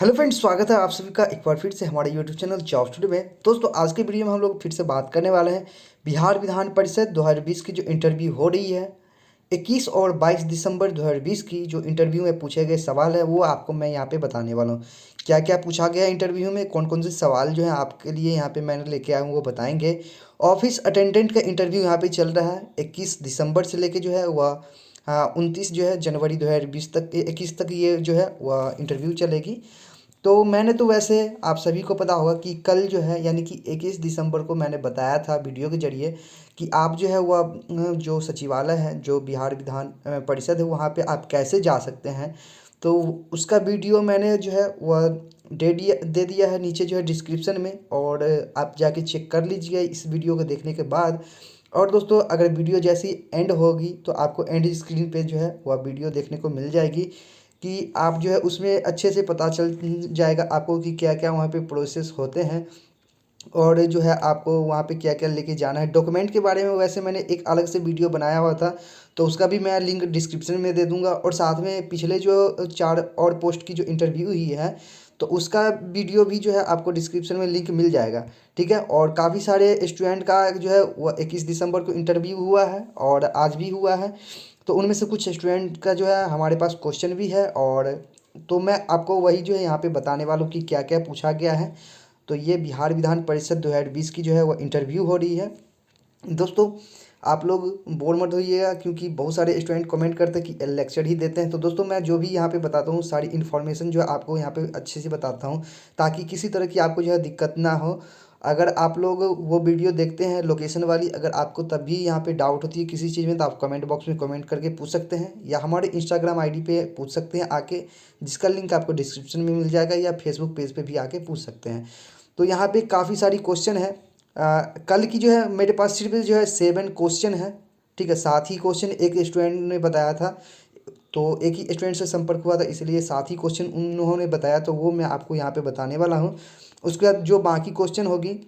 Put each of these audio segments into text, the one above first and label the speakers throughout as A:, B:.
A: Hello friends, स्वागत है आप सभी का एक बार फिर से हमारे यूट्यूब चैनल जॉब स्टूडियो में। दोस्तों, आज के वीडियो में हम लोग फिर से बात करने वाले हैं बिहार विधान परिषद 2020 की जो इंटरव्यू हो रही है। 21 और 22 दिसंबर 2020 की जो इंटरव्यू में पूछे गए सवाल है वो आपको मैं यहाँ पे बताने वाला हूँ। क्या क्या पूछा गया इंटरव्यू में, कौन कौन से सवाल जो है आपके लिए यहाँ पे मैंने लेके आया हूँ वो बताएंगे। ऑफिस अटेंडेंट का इंटरव्यू यहाँ पे चल रहा है 21 दिसंबर से लेके जो है वह 29 जो है जनवरी 2020 तक, 21 तक ये जो है वह इंटरव्यू चलेगी। तो मैंने तो वैसे आप सभी को पता होगा कि कल जो है यानी कि 21 दिसंबर को मैंने बताया था वीडियो के ज़रिए कि आप जो है वह जो सचिवालय है, जो बिहार विधान परिषद है, वहाँ पे आप कैसे जा सकते हैं। तो उसका वीडियो मैंने जो है वह दे दिया है नीचे जो है डिस्क्रिप्शन में, और आप जाके चेक कर लीजिए इस वीडियो को देखने के बाद। और दोस्तों, अगर वीडियो जैसी एंड होगी तो आपको एंड स्क्रीन पे जो है वह वीडियो देखने को मिल जाएगी कि आप जो है उसमें अच्छे से पता चल जाएगा आपको कि क्या क्या वहाँ पे प्रोसेस होते हैं, और जो है आपको वहाँ पे क्या क्या लेके जाना है। डॉक्यूमेंट के बारे में वैसे मैंने एक अलग से वीडियो बनाया हुआ था, तो उसका भी मैं लिंक डिस्क्रिप्शन में दे दूँगा। और साथ में पिछले जो 4 और पोस्ट की जो इंटरव्यू हुई है, तो उसका वीडियो भी जो है आपको डिस्क्रिप्शन में लिंक मिल जाएगा। ठीक है। और काफ़ी सारे स्टूडेंट का जो है वो 21 दिसंबर को इंटरव्यू हुआ है और आज भी हुआ है। तो उनमें से कुछ स्टूडेंट का जो है हमारे पास क्वेश्चन भी है, और तो मैं आपको वही जो है यहाँ पे बताने वाला हूँ कि क्या क्या पूछा गया है। तो ये बिहार विधान परिषद 2020 की जो है वो इंटरव्यू हो रही है। दोस्तों, आप लोग बोर मत होइएगा, क्योंकि बहुत सारे स्टूडेंट कमेंट करते हैं कि लेक्चर ही देते हैं। तो दोस्तों, मैं जो भी यहाँ पे बताता हूँ सारी इन्फॉर्मेशन जो है आपको यहाँ पे अच्छे से बताता हूँ, ताकि किसी तरह की आपको जो है दिक्कत ना हो। अगर आप लोग वो वीडियो देखते हैं लोकेशन वाली, अगर आपको तब भी यहाँ पे डाउट होती है किसी चीज़ में, तो आप कमेंट बॉक्स में कमेंट करके पूछ सकते हैं, या हमारे इंस्टाग्राम आईडी पे पूछ सकते हैं आके, जिसका लिंक आपको डिस्क्रिप्शन में मिल जाएगा, या फेसबुक पेज पे भी आके पूछ सकते हैं। तो यहाँ पे काफ़ी सारी क्वेश्चन है। कल की जो है मेरे पास सिर्फ जो है 7 क्वेश्चन है। ठीक है। 7 ही क्वेश्चन एक स्टूडेंट ने बताया था, तो एक ही स्टूडेंट से संपर्क हुआ था, इसलिए 7 ही क्वेश्चन उन्होंने बताया, तो वो मैं आपको यहाँ पे बताने वाला हूँ। उसके बाद जो बाकी क्वेश्चन होगी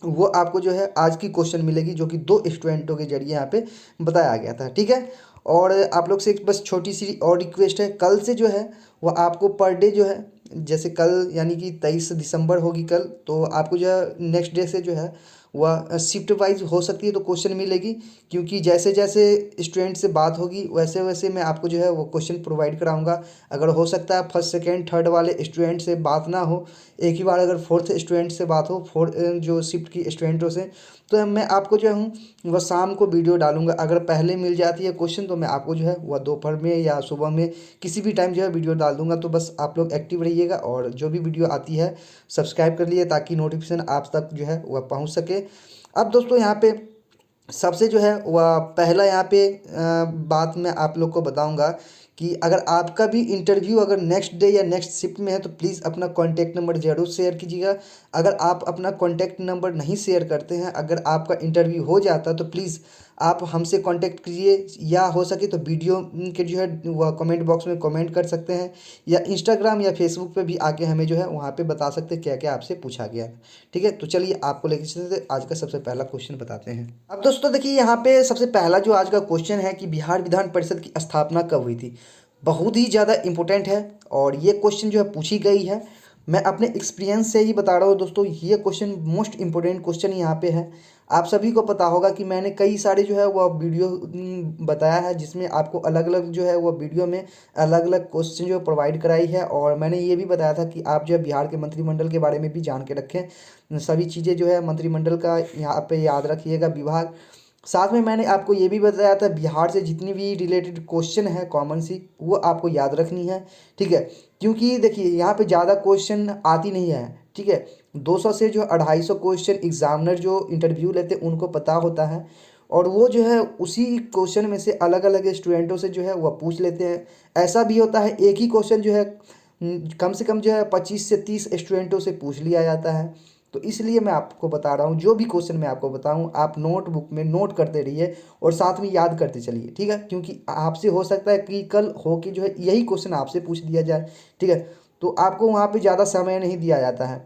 A: वो आपको जो है आज की क्वेश्चन मिलेगी, जो कि 2 स्टूडेंटों के जरिए यहाँ पे बताया गया था। ठीक है। और आप लोग से एक बस छोटी सी और रिक्वेस्ट है, कल से जो है वो आपको पर डे जो है, जैसे कल यानी कि 23 दिसंबर होगी कल, तो आपको जो है नेक्स्ट डे से जो है वह शिफ्ट वाइज हो सकती है तो क्वेश्चन मिलेगी। क्योंकि जैसे जैसे स्टूडेंट से बात होगी वैसे वैसे मैं आपको जो है वो क्वेश्चन प्रोवाइड कराऊंगा। अगर हो सकता है फर्स्ट सेकेंड थर्ड वाले स्टूडेंट से बात ना हो, एक ही बार अगर फोर्थ स्टूडेंट से बात हो, फोर्थ जो शिफ्ट की स्टूडेंटों से, तो मैं आपको जो हूँ वह शाम को वीडियो डालूंगा। अगर पहले मिल जाती है क्वेश्चन तो मैं आपको जो है वह दोपहर में या सुबह में किसी भी टाइम जो है वीडियो डाल दूंगा। तो बस आप लोग एक्टिव रहिएगा, और जो भी वीडियो आती है सब्सक्राइब कर लिए, ताकि नोटिफिकेशन आप तक जो है वह पहुँच सके। अब दोस्तों, यहाँ पे सबसे जो है वह पहला यहाँ पे बात मैं आप लोग को बताऊंगा कि अगर आपका भी इंटरव्यू अगर नेक्स्ट डे या नेक्स्ट शिफ्ट में है, तो प्लीज़ अपना कॉन्टैक्ट नंबर ज़रूर शेयर कीजिएगा। अगर आप अपना कॉन्टैक्ट नंबर नहीं शेयर करते हैं, अगर आपका इंटरव्यू हो जाता है, तो प्लीज़ आप हमसे कांटेक्ट कीजिए, या हो सके तो वीडियो के जो है वह कमेंट बॉक्स में कमेंट कर सकते हैं, या इंस्टाग्राम या फेसबुक पे भी आके हमें जो है वहाँ पे बता सकते हैं क्या क्या आपसे पूछा गया है। ठीक है। तो चलिए आपको लेके चलते आज का सबसे पहला क्वेश्चन बताते हैं। अब दोस्तों देखिए, यहाँ पे सबसे पहला जो आज का क्वेश्चन है कि बिहार विधान परिषद की स्थापना कब हुई थी। बहुत ही ज़्यादा इम्पोर्टेंट है, और ये क्वेश्चन जो है पूछी गई है। मैं अपने एक्सपीरियंस से ही बता रहा हूँ दोस्तों, ये क्वेश्चन मोस्ट इम्पोर्टेंट क्वेश्चन यहाँ पे है। आप सभी को पता होगा कि मैंने कई सारे जो है वह वीडियो बताया है, जिसमें आपको अलग अलग जो है वह वीडियो में अलग अलग क्वेश्चन जो प्रोवाइड कराई है। और मैंने ये भी बताया था कि आप जो है बिहार के मंत्रिमंडल के बारे में भी जान के रखें, सभी चीज़ें जो है मंत्रिमंडल का यहाँ पे याद रखिएगा विभाग। साथ में मैंने आपको ये भी बताया था बिहार से जितनी भी रिलेटेड क्वेश्चन है कॉमन सी, वो आपको याद रखनी है। ठीक है। क्योंकि देखिए यहाँ पे ज़्यादा क्वेश्चन आती नहीं है। ठीक है। 200 से जो 250 क्वेश्चन एग्जामिनर जो इंटरव्यू लेते हैं उनको पता होता है, और वो जो है उसी क्वेश्चन में से अलग अलग स्टूडेंटों से जो है वह पूछ लेते हैं। ऐसा भी होता है एक ही क्वेश्चन जो है कम से कम जो है 25 से 30 स्टूडेंटों से पूछ लिया जाता है। तो इसलिए मैं आपको बता रहा हूँ, जो भी क्वेश्चन मैं आपको बताऊँ आप नोटबुक में नोट करते रहिए, और साथ में याद करते चलिए। ठीक है। क्योंकि आपसे हो सकता है कि कल हो कि जो है यही क्वेश्चन आपसे पूछ दिया जाए। ठीक है। तो आपको वहाँ पे ज़्यादा समय नहीं दिया जाता है।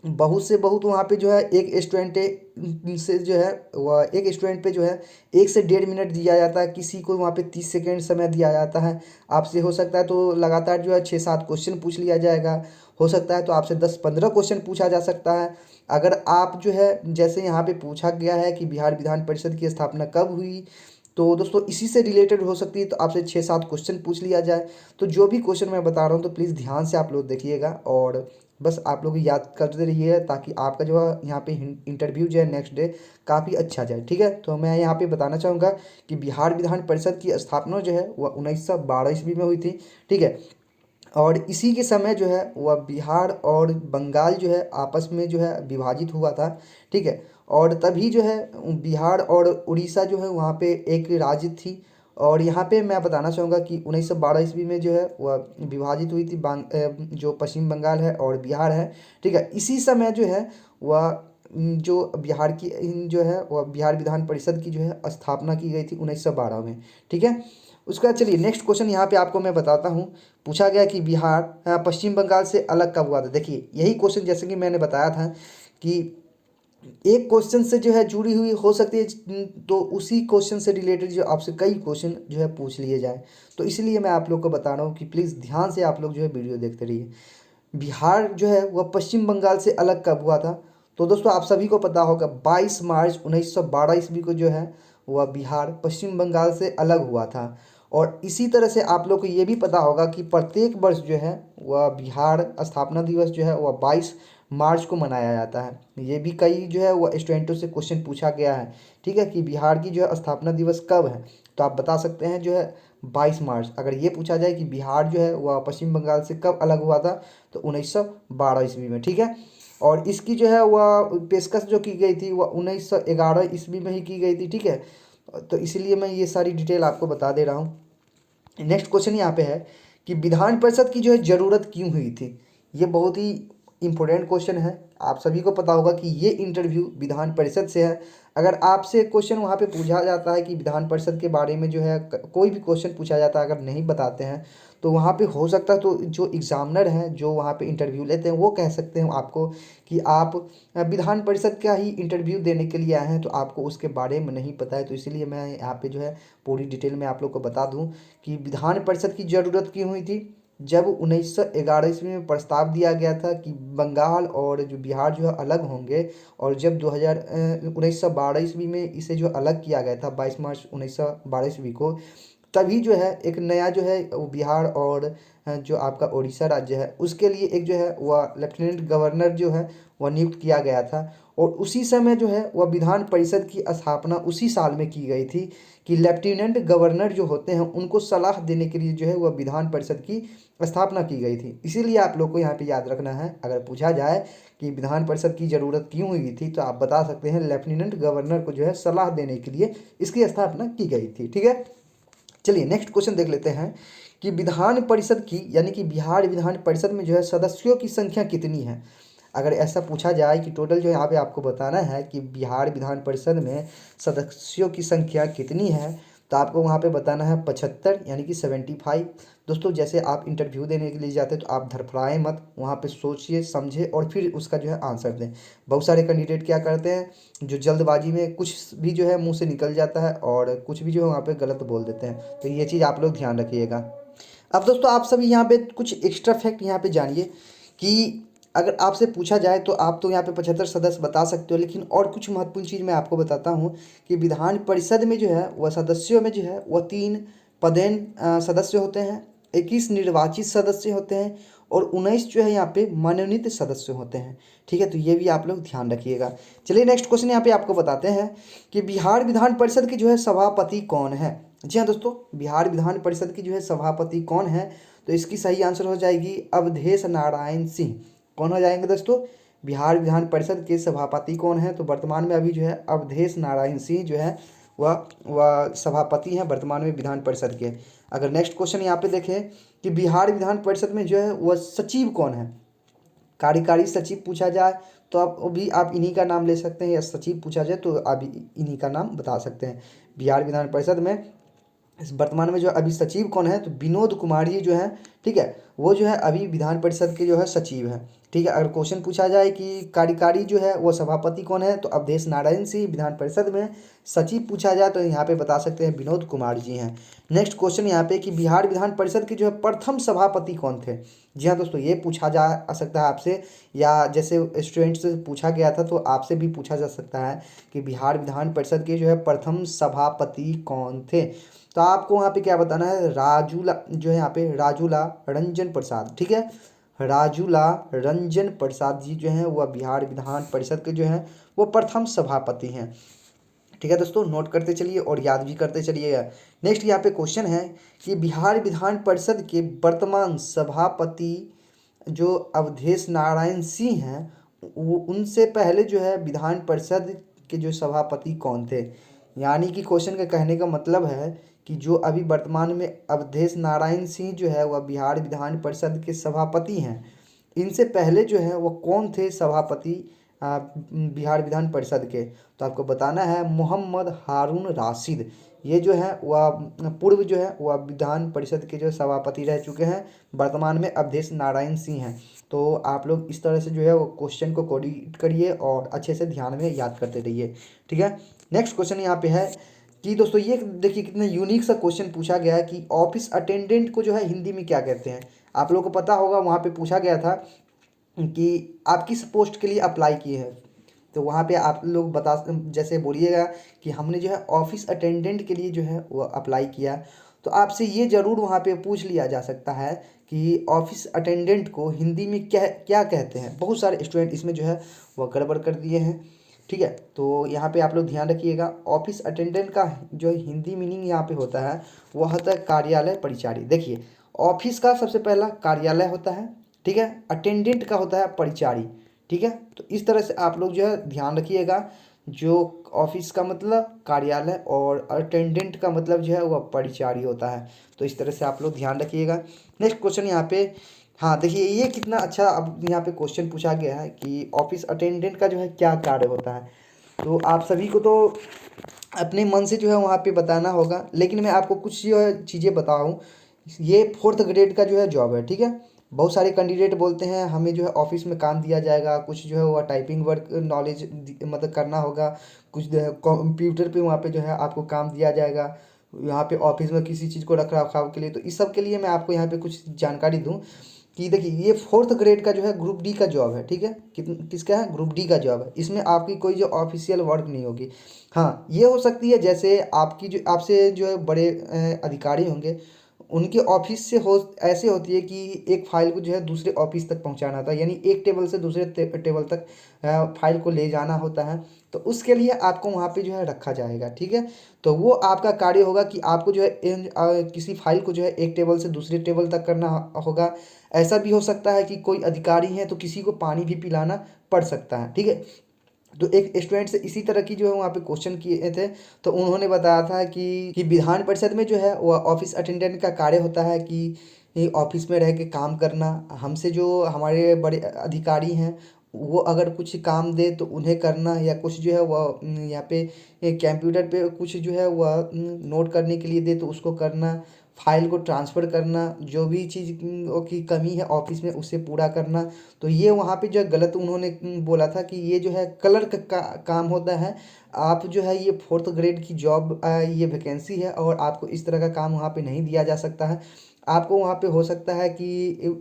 A: बहुत से बहुत वहाँ पे जो है एक स्टूडेंट से जो है वह एक स्टूडेंट पे जो है 1 से 1.5 मिनट दिया जाता है, किसी को वहाँ पे 30 सेकेंड समय दिया जाता है। आपसे हो सकता है तो लगातार जो है 6-7 क्वेश्चन पूछ लिया जाएगा, हो सकता है तो आपसे 10-15 क्वेश्चन पूछा जा सकता है। अगर आप जो है जैसे यहाँ पे पूछा गया है कि बिहार विधान परिषद की स्थापना कब हुई, तो दोस्तों इसी से रिलेटेड हो सकती है, तो आपसे 6-7 क्वेश्चन पूछ लिया जाए। तो जो भी क्वेश्चन मैं बता रहा हूँ तो प्लीज़ ध्यान से आप लोग देखिएगा और बस आप लोग याद करते रहिए, ताकि आपका जो है यहाँ पे इंटरव्यू जो है नेक्स्ट डे काफ़ी अच्छा जाए। ठीक है, तो मैं यहाँ पे बताना चाहूँगा कि बिहार विधान परिषद की स्थापना जो है वह 1912 ईस्वी में हुई थी। ठीक है, और इसी के समय जो है वह बिहार और बंगाल जो है आपस में जो है विभाजित हुआ था। ठीक है, और तभी जो है बिहार और उड़ीसा जो है वहाँ पे एक राज्य थी। और यहाँ पे मैं बताना चाहूँगा कि 1912 ईस्वी में जो है वह विभाजित हुई थी जो पश्चिम बंगाल है और बिहार है। ठीक है, इसी समय जो है वह जो बिहार की जो है वह बिहार विधान परिषद की जो है स्थापना की गई थी 1912 में। ठीक है, उसके बाद चलिए नेक्स्ट क्वेश्चन यहाँ पे आपको मैं बताता हूँ। पूछा गया कि बिहार पश्चिम बंगाल से अलग कब हुआ था। देखिए यही क्वेश्चन जैसे कि मैंने बताया था कि एक क्वेश्चन से जो है जुड़ी हुई हो सकती है, तो उसी क्वेश्चन से रिलेटेड जो आपसे कई क्वेश्चन जो है पूछ लिए जाए। तो इसलिए मैं आप लोग को बता रहा हूँ कि प्लीज़ ध्यान से आप लोग जो है वीडियो देखते रहिए। बिहार जो है वह पश्चिम बंगाल से अलग कब हुआ था। तो दोस्तों आप सभी को पता होगा 22 मार्च 1912 ईस्वी को जो है वह बिहार पश्चिम बंगाल से अलग हुआ था। और इसी तरह से आप लोग को ये भी पता होगा कि प्रत्येक वर्ष जो है वह बिहार स्थापना दिवस जो है वह 22 मार्च को मनाया जाता है। ये भी कई जो है वह स्टूडेंटों से क्वेश्चन पूछा गया है। ठीक है, कि बिहार की जो है स्थापना दिवस कब है, तो आप बता सकते हैं जो है 22 मार्च। अगर ये पूछा जाए कि बिहार जो है वह पश्चिम बंगाल से कब अलग हुआ था, तो 1912 ईस्वी में। ठीक है, और इसकी जो है वह पेशकश जो की गई थी वह 1911 ईस्वी में ही की गई थी। ठीक है, तो इसलिए मैं ये सारी डिटेल आपको बता दे रहा हूँ। नेक्स्ट क्वेश्चन यहाँ पे है कि विधान परिषद की जो है ज़रूरत क्यों हुई थी। ये बहुत ही इम्पोर्टेंट क्वेश्चन है। आप सभी को पता होगा कि ये इंटरव्यू विधान परिषद से है। अगर आपसे क्वेश्चन वहाँ पे पूछा जाता है कि विधान परिषद के बारे में जो है कोई भी क्वेश्चन पूछा जाता है, अगर नहीं बताते हैं तो वहाँ पे हो सकता है तो जो एग्ज़ामिनर हैं जो वहाँ पे इंटरव्यू लेते हैं वो कह सकते हैं आपको कि आप विधान परिषद का ही इंटरव्यू देने के लिए आए हैं, तो आपको उसके बारे में नहीं पता है। तो इसीलिए मैं यहाँ पे जो है पूरी डिटेल में आप लोग को बता दूँ कि विधान परिषद की ज़रूरत क्यों हुई थी। जब 1911 ईस्वी में प्रस्ताव दिया गया था कि बंगाल और जो बिहार जो है अलग होंगे, और जब 1912 ईस्वी में इसे जो अलग किया गया था 22 मार्च 1912 ईस्वी को, तभी जो है एक नया जो है वो बिहार और जो आपका उड़ीसा राज्य है उसके लिए एक जो है वह लेफ्टिनेंट गवर्नर जो है वह नियुक्त किया गया था। और उसी समय जो है वह विधान परिषद की स्थापना उसी साल में की गई थी कि लेफ्टिनेंट गवर्नर जो होते हैं उनको सलाह देने के लिए जो है वह विधान परिषद की स्थापना की गई थी। इसीलिए आप लोग को यहाँ पे याद रखना है, अगर पूछा जाए कि विधान परिषद की ज़रूरत क्यों हुई थी, तो आप बता सकते हैं लेफ्टिनेंट गवर्नर को जो है सलाह देने के लिए इसकी स्थापना की गई थी। ठीक है, चलिए नेक्स्ट क्वेश्चन देख लेते हैं कि विधान परिषद की यानी कि बिहार विधान परिषद में जो है सदस्यों की संख्या कितनी है। अगर ऐसा पूछा जाए कि टोटल जो यहाँ पे आपको बताना है कि बिहार विधान परिषद में सदस्यों की संख्या कितनी है, तो आपको वहाँ पे बताना है 75 यानी कि 75। दोस्तों जैसे आप इंटरव्यू देने के लिए जाते हैं तो आप धड़फड़ाएं मत, वहाँ पे सोचिए समझे और फिर उसका जो है आंसर दें। बहुत सारे कैंडिडेट क्या करते हैं जो जल्दबाजी में कुछ भी जो है मुंह से निकल जाता है और कुछ भी जो है वहाँ पे गलत बोल देते हैं, तो ये चीज़ आप लोग ध्यान रखिएगा। अब दोस्तों आप सभी यहाँ पे कुछ एक्स्ट्रा फैक्ट यहाँ पे जानिए कि अगर आपसे पूछा जाए तो आप तो यहाँ पे 75 सदस्य बता सकते हो, लेकिन और कुछ महत्वपूर्ण चीज़ मैं आपको बताता हूँ कि विधान परिषद में जो है वह सदस्यों में जो है वह 3 पदेन सदस्य होते हैं, 21 निर्वाचित सदस्य होते हैं और 19 जो है यहाँ पे मनोनीत सदस्य होते हैं। ठीक है, तो ये भी आप लोग ध्यान रखिएगा। चलिए नेक्स्ट क्वेश्चन यहाँ पे आपको बताते हैं कि बिहार विधान परिषद की जो है सभापति कौन है। जी हाँ दोस्तों, बिहार विधान परिषद की जो है सभापति कौन है, तो इसकी सही आंसर हो जाएगी अवधेश नारायण सिंह। कौन हो जाएंगे दोस्तों, बिहार विधान परिषद के सभापति कौन है, तो वर्तमान में अभी जो है अवधेश नारायण सिंह जो है वह सभापति हैं वर्तमान में विधान परिषद के। अगर नेक्स्ट क्वेश्चन यहाँ पे देखें कि बिहार विधान परिषद में जो है वह सचिव कौन है, कार्यकारी सचिव पूछा जाए तो आप भी आप इन्हीं का नाम ले सकते हैं, या सचिव पूछा जाए तो आप इन्हीं का नाम बता सकते हैं। बिहार विधान परिषद में इस वर्तमान में जो अभी सचिव कौन है, तो विनोद कुमार जी जो है। ठीक है, वो जो है अभी विधान परिषद के जो है सचिव हैं। ठीक है, अगर क्वेश्चन पूछा जाए कि कार्यकारी जो है वो सभापति कौन है, तो अवधेश नारायण सिंह विधान परिषद में। सचिव पूछा जाए तो यहाँ पे बता सकते हैं विनोद कुमार जी हैं। नेक्स्ट क्वेश्चन यहाँ पे कि बिहार विधान परिषद के जो है प्रथम सभापति कौन थे। जी हाँ दोस्तों, ये पूछा जा सकता है आपसे, या जैसे स्टूडेंट से पूछा गया था तो आपसे भी पूछा जा सकता है कि बिहार विधान परिषद के जो है प्रथम सभापति कौन थे। तो आपको वहाँ पे क्या बताना है, राजूला जो है यहाँ पे राजूला रंजन प्रसाद। ठीक है, राजूला रंजन प्रसाद जी जो हैं वह बिहार विधान परिषद के जो हैं वो प्रथम सभापति हैं। ठीक है दोस्तों, नोट करते चलिए और याद भी करते चलिएगा। नेक्स्ट यहाँ पे क्वेश्चन है कि बिहार विधान परिषद के वर्तमान सभापति जो अवधेश नारायण सिंह हैं, वो उनसे पहले जो है विधान परिषद के जो सभापति कौन थे। यानी कि क्वेश्चन का कहने का मतलब है कि जो अभी वर्तमान में अवधेश नारायण सिंह जो है वह बिहार विधान परिषद के सभापति हैं, इनसे पहले जो है वो कौन थे सभापति बिहार विधान परिषद के। तो आपको बताना है मोहम्मद हारून राशिद। ये जो है वह पूर्व जो है वह विधान परिषद के जो सभापति रह चुके हैं, वर्तमान में अवधेश नारायण सिंह हैं। तो आप लोग इस तरह से जो है वो क्वेश्चन को कोडिट करिए और अच्छे से ध्यान में याद करते रहिए। ठीक है, नेक्स्ट क्वेश्चन यहाँ पे है कि दोस्तों ये देखिए कितना यूनिक सा क्वेश्चन पूछा गया है कि ऑफिस अटेंडेंट को जो है हिंदी में क्या कहते हैं। आप लोगों को पता होगा, वहाँ पे पूछा गया था कि आप किस पोस्ट के लिए अप्लाई किए हैं, तो वहाँ पे आप लोग बता जैसे बोलिएगा कि हमने जो है ऑफिस अटेंडेंट के लिए जो है वो अप्लाई किया। तो आपसे ये ज़रूर वहाँ पे पूछ लिया जा सकता है कि ऑफिस अटेंडेंट को हिंदी में क्या क्या कहते हैं। बहुत सारे स्टूडेंट इसमें जो है वह गड़बड़ कर दिए हैं। ठीक है, तो यहाँ पे आप लोग ध्यान रखिएगा, ऑफिस अटेंडेंट का जो हिंदी मीनिंग यहाँ पे होता है वह होता है कार्यालय परिचारी। देखिए, ऑफिस का सबसे पहला कार्यालय होता है, ठीक है, अटेंडेंट का होता है परिचारी। ठीक है, तो इस तरह से आप लोग जो है ध्यान रखिएगा, जो ऑफिस का मतलब कार्यालय और अटेंडेंट का मतलब जो है वह परिचारी होता है। तो इस तरह से आप लोग ध्यान रखिएगा। नेक्स्ट क्वेश्चन यहाँ पे, हाँ देखिए ये कितना अच्छा अब यहाँ पे क्वेश्चन पूछा गया है कि ऑफिस अटेंडेंट का जो है क्या कार्य होता है। तो आप सभी को तो अपने मन से जो है वहाँ पे बताना होगा, लेकिन मैं आपको कुछ जो है चीज़ें बताऊँ। ये 4th ग्रेड का जो है जॉब है। ठीक है, बहुत सारे कैंडिडेट बोलते हैं हमें जो है ऑफिस में काम दिया जाएगा, कुछ जो है वो टाइपिंग वर्क नॉलेज मतलब करना होगा, कुछ कंप्यूटर पे वहाँ पे जो है आपको काम दिया जाएगा, यहाँ पे ऑफिस में किसी चीज़ को रख रखाव के लिए। तो इस सब के लिए मैं आपको यहाँ पे कुछ जानकारी दूँ कि देखिए ये 4th ग्रेड का जो है ग्रुप डी का जॉब है। ठीक है, किसका है, ग्रुप डी का जॉब है। इसमें आपकी कोई जो ऑफिशियल वर्क नहीं होगी। हाँ, ये हो सकती है जैसे आपकी जो आपसे जो है बड़े अधिकारी होंगे, उनके ऑफिस से हो ऐसे होती है कि एक फाइल को जो है दूसरे ऑफिस तक पहुंचाना होता है, यानी एक टेबल से दूसरे टेबल तक फाइल को ले जाना होता है। तो उसके लिए आपको वहाँ पे जो है रखा जाएगा। ठीक है, तो वो आपका कार्य होगा कि आपको जो है किसी फाइल को जो है एक टेबल से दूसरे टेबल तक करना होगा। ऐसा भी हो सकता है कि कोई अधिकारी है तो किसी को पानी भी पिलाना पड़ सकता है। ठीक है, तो एक स्टूडेंट से इसी तरह की जो है वहाँ पे क्वेश्चन किए थे, तो उन्होंने बताया था कि विधान परिषद में जो है वह ऑफिस अटेंडेंट का कार्य होता है कि ऑफिस में रह के काम करना, हमसे जो हमारे बड़े अधिकारी हैं वो अगर कुछ काम दे तो उन्हें करना, या कुछ जो है वह यहाँ पे कंप्यूटर पे कुछ जो है वह नोट करने के लिए दे तो उसको करना, फाइल को ट्रांसफ़र करना, जो भी चीज़ की कमी है ऑफिस में उसे पूरा करना। तो ये वहाँ पे जो है गलत उन्होंने बोला था कि ये जो है क्लर्क का काम होता है। आप जो है ये 4th ग्रेड की जॉब ये वैकेंसी है और आपको इस तरह का काम वहाँ पे नहीं दिया जा सकता है। आपको वहाँ पे हो सकता है कि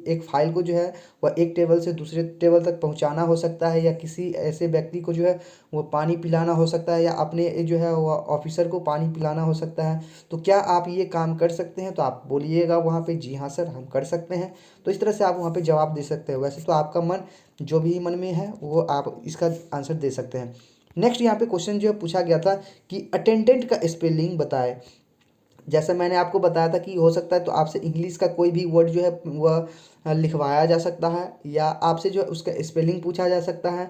A: एक फ़ाइल को जो है वह एक टेबल से दूसरे टेबल तक पहुँचाना हो सकता है, या किसी ऐसे व्यक्ति को जो है वो पानी पिलाना हो सकता है, या अपने जो है वो ऑफिसर को पानी पिलाना हो सकता है। तो क्या आप ये काम कर सकते हैं, तो आप बोलिएगा वहाँ पे जी हाँ सर हम कर सकते हैं। तो इस तरह से आप वहाँ पे जवाब दे सकते हो। वैसे तो आपका मन जो भी मन में है वो आप इसका आंसर दे सकते हैं। नेक्स्ट यहाँ पे क्वेश्चन जो है पूछा गया था कि अटेंडेंट का स्पेलिंग बताए। जैसा मैंने आपको बताया था कि हो सकता है तो आपसे इंग्लिश का कोई भी वर्ड जो है वह लिखवाया जा सकता है, या आपसे जो है उसका स्पेलिंग पूछा जा सकता है,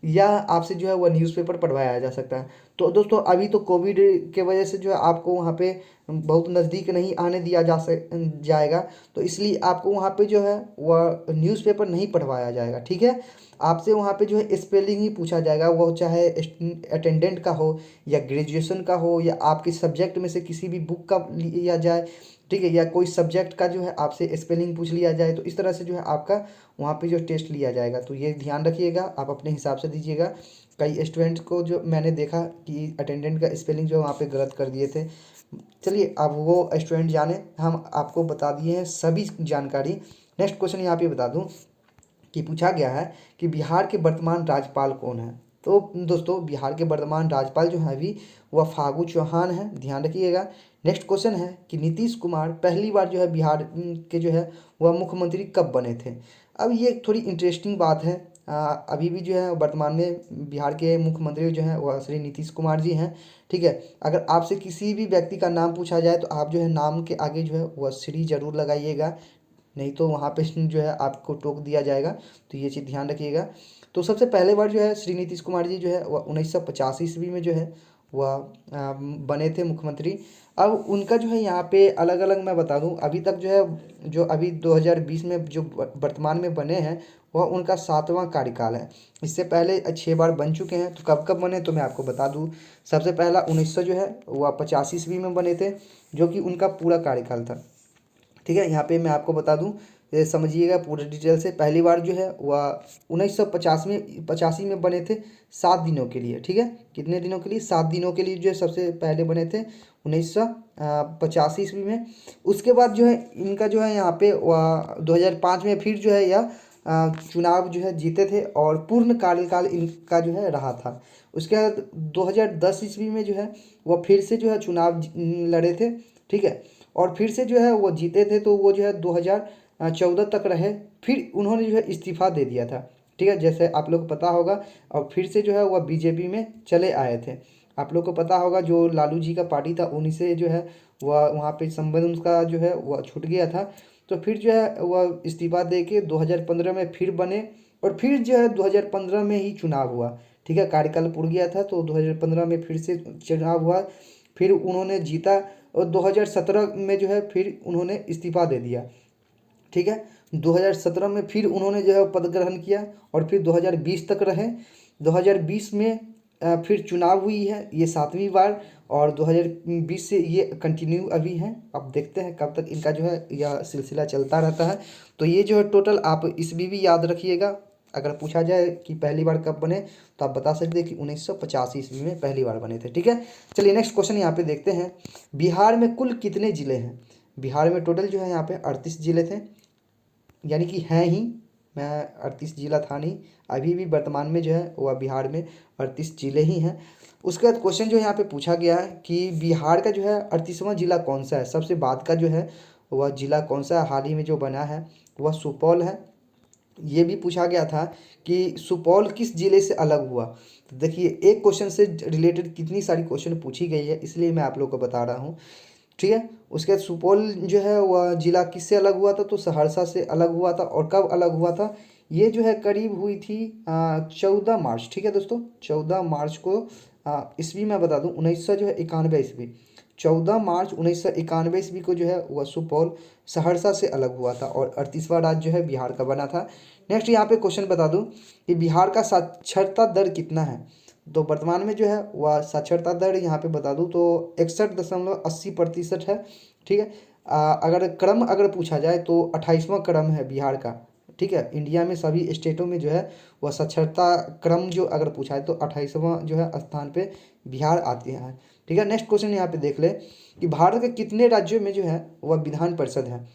A: या आपसे जो है वह न्यूज़पेपर पढ़वाया जा सकता है। तो दोस्तों अभी तो कोविड के वजह से जो है आपको वहाँ पे बहुत नज़दीक नहीं आने दिया जाएगा, तो इसलिए आपको वहाँ पे जो है वह न्यूज़पेपर नहीं पढ़वाया जाएगा। ठीक है, आपसे वहाँ पे जो है स्पेलिंग ही पूछा जाएगा, वो चाहे अटेंडेंट का हो या ग्रेजुएशन का हो या आपके सब्जेक्ट में से किसी भी बुक का लिया जाए। ठीक है, या कोई सब्जेक्ट का जो है आपसे स्पेलिंग पूछ लिया जाए, तो इस तरह से जो है आपका वहाँ पे जो टेस्ट लिया जाएगा। तो ये ध्यान रखिएगा, आप अपने हिसाब से दीजिएगा। कई स्टूडेंट को जो मैंने देखा कि अटेंडेंट का स्पेलिंग जो है वहाँ पे गलत कर दिए थे। चलिए अब वो स्टूडेंट जाने, हम आपको बता दिए हैं सभी जानकारी। नेक्स्ट क्वेश्चन यहाँ पे बता दूँ कि पूछा गया है कि बिहार के वर्तमान राज्यपाल कौन है। तो दोस्तों बिहार के वर्तमान राज्यपाल जो हैं अभी वह फागू चौहान हैं, ध्यान रखिएगा। नेक्स्ट क्वेश्चन है कि नीतीश कुमार पहली बार जो है बिहार के जो है वह मुख्यमंत्री कब बने थे। अब ये थोड़ी इंटरेस्टिंग बात है। अभी भी जो है वर्तमान में बिहार के मुख्यमंत्री जो हैं वह श्री नीतीश कुमार जी हैं। ठीक है, अगर आपसे किसी भी व्यक्ति का नाम पूछा जाए तो आप जो है नाम के आगे जो है वह श्री जरूर लगाइएगा, नहीं तो वहाँ पे जो है आपको टोक दिया जाएगा। तो ये चीज़ ध्यान रखिएगा। तो सबसे पहले बार जो है श्री नीतीश कुमार जी जो है वह 1985 ईस्वी में जो है वह बने थे मुख्यमंत्री। अब उनका जो है यहाँ पे अलग अलग मैं बता दूँ, अभी तक जो है जो अभी 2020 में जो वर्तमान में बने हैं वह उनका 7वां कार्यकाल है। इससे पहले 6 बार बन चुके हैं। तो कब कब बने तो मैं आपको बता दूँ। सबसे पहला 1900 जो है वह 85 ईस्वी में बने थे, जो कि उनका पूरा कार्यकाल था। ठीक है, यहाँ पे मैं आपको बता दूं, ये समझिएगा पूरे डिटेल से। पहली बार जो है वह 1985 में बने थे 7 दिनों के लिए। ठीक है, कितने दिनों के लिए, 7 दिनों के लिए जो है सबसे पहले बने थे 1985 ईस्वी में। उसके बाद जो है इनका जो है यहाँ पे वह 2005 में फिर जो है यह चुनाव जो है जीते थे और पूर्ण कार्यकाल इनका जो है रहा था। उसके बाद 2010 ईस्वी में जो है वह फिर से जो है चुनाव लड़े थे। ठीक है, और फिर से जो है वो जीते थे, तो वो जो है 2014 तक रहे, फिर उन्होंने जो है इस्तीफा दे दिया था। ठीक है, जैसे आप लोग को पता होगा, और फिर से जो है वह बीजेपी में चले आए थे। आप लोग को पता होगा जो लालू जी का पार्टी था उन्हीं से जो है वह वहाँ पे संबंध उनका जो है वह छूट गया था। तो फिर जो है वह इस्तीफा दे के 2015 में फिर बने, और फिर जो है 2015 में ही चुनाव हुआ। ठीक है, कार्यकाल पूरा गया था तो 2015 में फिर से चुनाव हुआ, फिर उन्होंने जीता, और 2017 में जो है फिर उन्होंने इस्तीफा दे दिया। ठीक है, 2017 में फिर उन्होंने जो है पद ग्रहण किया और फिर 2020 तक रहे। 2020 में फिर चुनाव हुई है, ये 7वीं बार, और 2020 से ये कंटिन्यू अभी हैं। अब देखते हैं कब तक इनका जो है यह सिलसिला चलता रहता है। तो ये जो है टोटल आप इसमें भी याद रखिएगा। अगर पूछा जाए कि पहली बार कब बने तो आप बता सकते हैं कि 1985 ईस्वी में पहली बार बने थे। ठीक है, चलिए नेक्स्ट क्वेश्चन यहाँ पे देखते हैं। बिहार में कुल कितने ज़िले हैं। बिहार में टोटल जो है यहाँ पे 38 ज़िले थे, यानी कि हैं ही, मैं 38 ज़िला था नहीं, अभी भी वर्तमान में जो है वह बिहार में 38 ज़िले ही हैं। उसके बाद क्वेश्चन जो यहाँ पे पूछा गया है कि बिहार का जो है 38वां ज़िला कौन सा है। सबसे बाद का जो है वह ज़िला कौन सा है, हाल ही में जो बना है वह सुपौल है। ये भी पूछा गया था कि सुपौल किस ज़िले से अलग हुआ। तो देखिए एक क्वेश्चन से रिलेटेड कितनी सारी क्वेश्चन पूछी गई है, इसलिए मैं आप लोग को बता रहा हूँ। ठीक है, उसके बाद सुपौल जो है वह ज़िला किससे अलग हुआ था, तो सहरसा से अलग हुआ था। और कब अलग हुआ था, ये जो है करीब हुई थी 14 मार्च। ठीक है दोस्तों, 14 मार्च को ईस्वी मैं बता दूं 1991 ईस्वी, 14 मार्च 1991 ईस्वी को जो है वह सुपौल सहरसा से अलग हुआ था, और 38वां राज्य जो है बिहार का बना था। नेक्स्ट यहाँ पे क्वेश्चन बता दूं कि बिहार का साक्षरता दर कितना है। तो वर्तमान में जो है वह साक्षरता दर यहाँ पे बता दूं तो 61.80% है। ठीक है, अगर क्रम अगर पूछा जाए तो 28वां क्रम है बिहार का। ठीक है, इंडिया में सभी स्टेटों में जो है वह साक्षरता क्रम जो अगर पूछा है तो 28वां जो है स्थान पे बिहार आती है। ठीक है, नेक्स्ट क्वेश्चन यहाँ पे देख ले कि भारत के कितने राज्यों में जो है वह विधान परिषद है।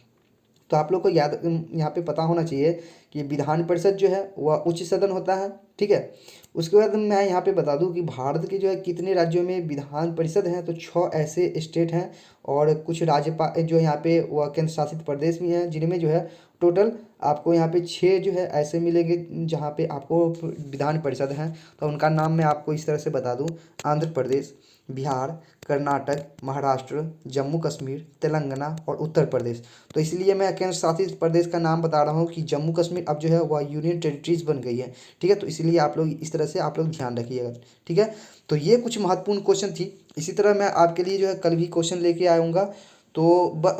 A: तो आप लोग को याद यहाँ पे पता होना चाहिए कि विधान परिषद जो है वह उच्च सदन होता है। ठीक है, उसके बाद मैं यहाँ पे बता दूँ कि भारत के जो है कितने राज्यों में विधान परिषद हैं। तो 6 ऐसे स्टेट हैं, और कुछ राज्यपाल जो यहाँ पे वह केंद्र शासित प्रदेश भी हैं जिनमें जो है टोटल आपको यहाँ पे 6 जो है ऐसे मिलेंगे जहाँ पे आपको विधान परिषद हैं। तो उनका नाम मैं आपको इस तरह से बता दूँ: आंध्र प्रदेश, बिहार, कर्नाटक, महाराष्ट्र, जम्मू कश्मीर, तेलंगाना और उत्तर प्रदेश। तो इसलिए मैं केंद्र शासित प्रदेश का नाम बता रहा हूँ कि जम्मू कश्मीर अब जो है वह यूनियन टेरिटरीज बन गई है। ठीक है, तो इसलिए आप लोग इस तरह से आप लोग ध्यान रखिएगा। ठीक है, तो ये कुछ महत्वपूर्ण क्वेश्चन थी। इसी तरह मैं आपके लिए जो है कल भी क्वेश्चन लेके आऊँगा। तो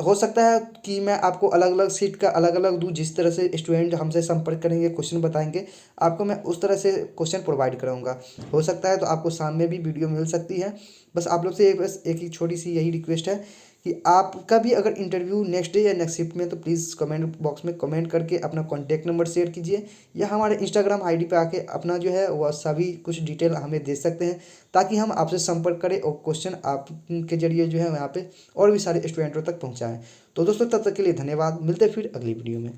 A: हो सकता है कि मैं आपको अलग अलग सीट का अलग अलग दूँ, जिस तरह से स्टूडेंट हमसे संपर्क करेंगे, क्वेश्चन बताएंगे, आपको मैं उस तरह से क्वेश्चन प्रोवाइड कराऊंगा। हो सकता है तो आपको शाम में भी वीडियो मिल सकती है। बस आप लोग से बस एक ही छोटी सी यही रिक्वेस्ट है कि आपका भी अगर इंटरव्यू नेक्स्ट डे या नेक्स्ट शिफ्ट में, तो प्लीज़ कमेंट बॉक्स में कमेंट करके अपना कॉन्टैक्ट नंबर शेयर कीजिए, या हमारे इंस्टाग्राम आईडी पे आके अपना जो है वह सभी कुछ डिटेल हमें दे सकते हैं, ताकि हम आपसे संपर्क करें और क्वेश्चन आपके जरिए जो है यहाँ पे और भी सारे स्टूडेंटों तक पहुँचाएँ। तो दोस्तों, तब तक के लिए धन्यवाद। मिलते हैं फिर अगली वीडियो में।